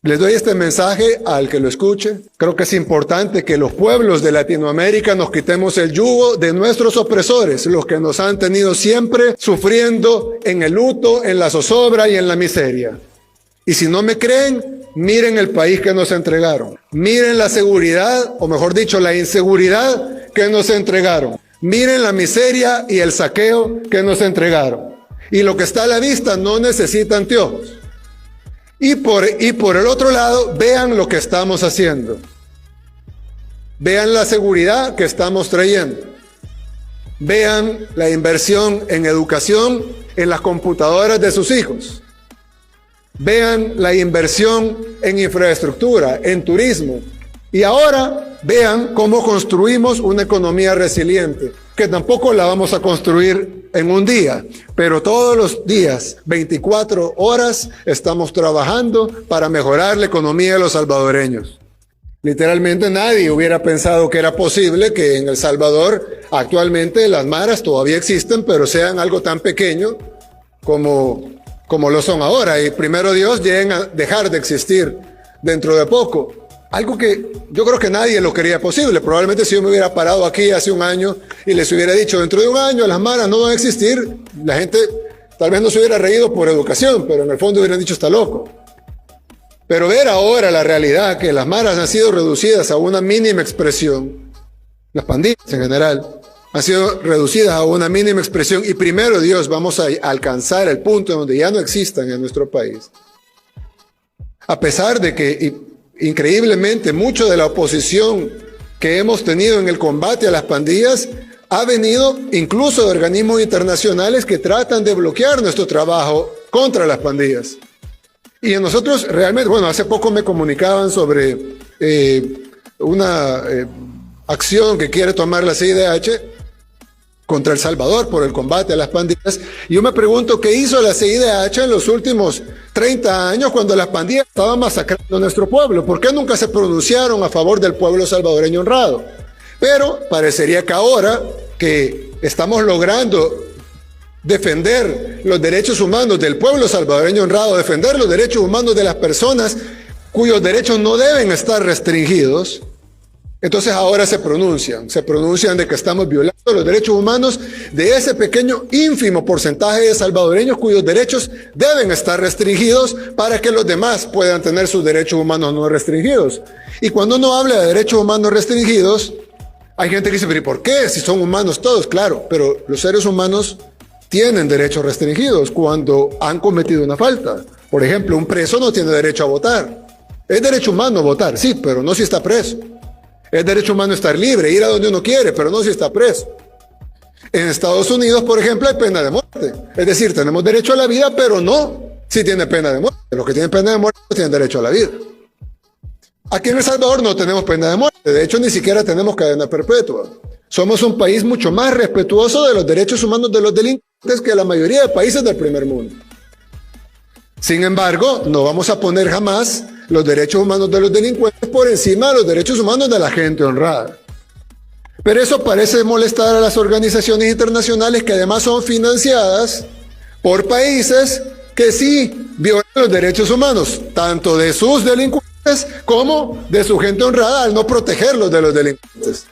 Les doy este mensaje al que lo escuche. Creo que es importante que los pueblos de Latinoamérica nos quitemos el yugo de nuestros opresores, los que nos han tenido siempre sufriendo en el luto, en la zozobra y en la miseria. Y si no me creen, miren el país que nos entregaron. Miren la seguridad, o mejor dicho, la inseguridad que nos entregaron. Miren la miseria y el saqueo que nos entregaron. Y lo que está a la vista no necesita anteojos. Y por el otro lado, vean lo que estamos haciendo. Vean la seguridad que estamos trayendo. Vean la inversión en educación en las computadoras de sus hijos. Vean la inversión en infraestructura, en turismo. Y ahora vean cómo construimos una economía resiliente, que tampoco la vamos a construir en un día, pero todos los días, 24 horas, estamos trabajando para mejorar la economía de los salvadoreños. Literalmente nadie hubiera pensado que era posible que en El Salvador actualmente las maras todavía existen, pero sean algo tan pequeño como lo son ahora, y primero Dios lleguen a dejar de existir dentro de poco. Algo que yo creo que nadie lo quería posible. Probablemente si yo me hubiera parado aquí hace un año y les hubiera dicho, dentro de un año las maras no van a existir, la gente tal vez no se hubiera reído por educación, pero en el fondo hubieran dicho, está loco. Pero ver ahora la realidad, que las maras han sido reducidas a una mínima expresión, las pandillas en general, han sido reducidas a una mínima expresión, y primero Dios vamos a alcanzar el punto en donde ya no existan en nuestro país. A pesar de que, increíblemente, mucho de la oposición que hemos tenido en el combate a las pandillas ha venido incluso de organismos internacionales que tratan de bloquear nuestro trabajo contra las pandillas. Y nosotros realmente, bueno, hace poco me comunicaban sobre una acción que quiere tomar la CIDH contra El Salvador por el combate a las pandillas. Y yo me pregunto, ¿qué hizo la CIDH en los últimos 30 años cuando las pandillas estaban masacrando a nuestro pueblo? ¿Por qué nunca se pronunciaron a favor del pueblo salvadoreño honrado? Pero parecería que ahora que estamos logrando defender los derechos humanos del pueblo salvadoreño honrado, defender los derechos humanos de las personas cuyos derechos no deben estar restringidos, entonces ahora se pronuncian de que estamos violando los derechos humanos de ese pequeño, ínfimo porcentaje de salvadoreños cuyos derechos deben estar restringidos para que los demás puedan tener sus derechos humanos no restringidos. Y cuando uno habla de derechos humanos restringidos, hay gente que dice, pero ¿y por qué? Si son humanos todos, claro, pero los seres humanos tienen derechos restringidos cuando han cometido una falta. Por ejemplo, un preso no tiene derecho a votar. Es derecho humano votar, sí, pero no si está preso. Es derecho humano estar libre, ir a donde uno quiere, pero no si está preso. En Estados Unidos, por ejemplo, hay pena de muerte. Es decir, tenemos derecho a la vida, pero no si tiene pena de muerte. Los que tienen pena de muerte tienen derecho a la vida. Aquí en El Salvador no tenemos pena de muerte. De hecho, ni siquiera tenemos cadena perpetua. Somos un país mucho más respetuoso de los derechos humanos de los delincuentes que la mayoría de países del primer mundo. Sin embargo, no vamos a poner jamás los derechos humanos de los delincuentes por encima de los derechos humanos de la gente honrada. Pero eso parece molestar a las organizaciones internacionales que además son financiadas por países que sí violan los derechos humanos, tanto de sus delincuentes como de su gente honrada al no protegerlos de los delincuentes.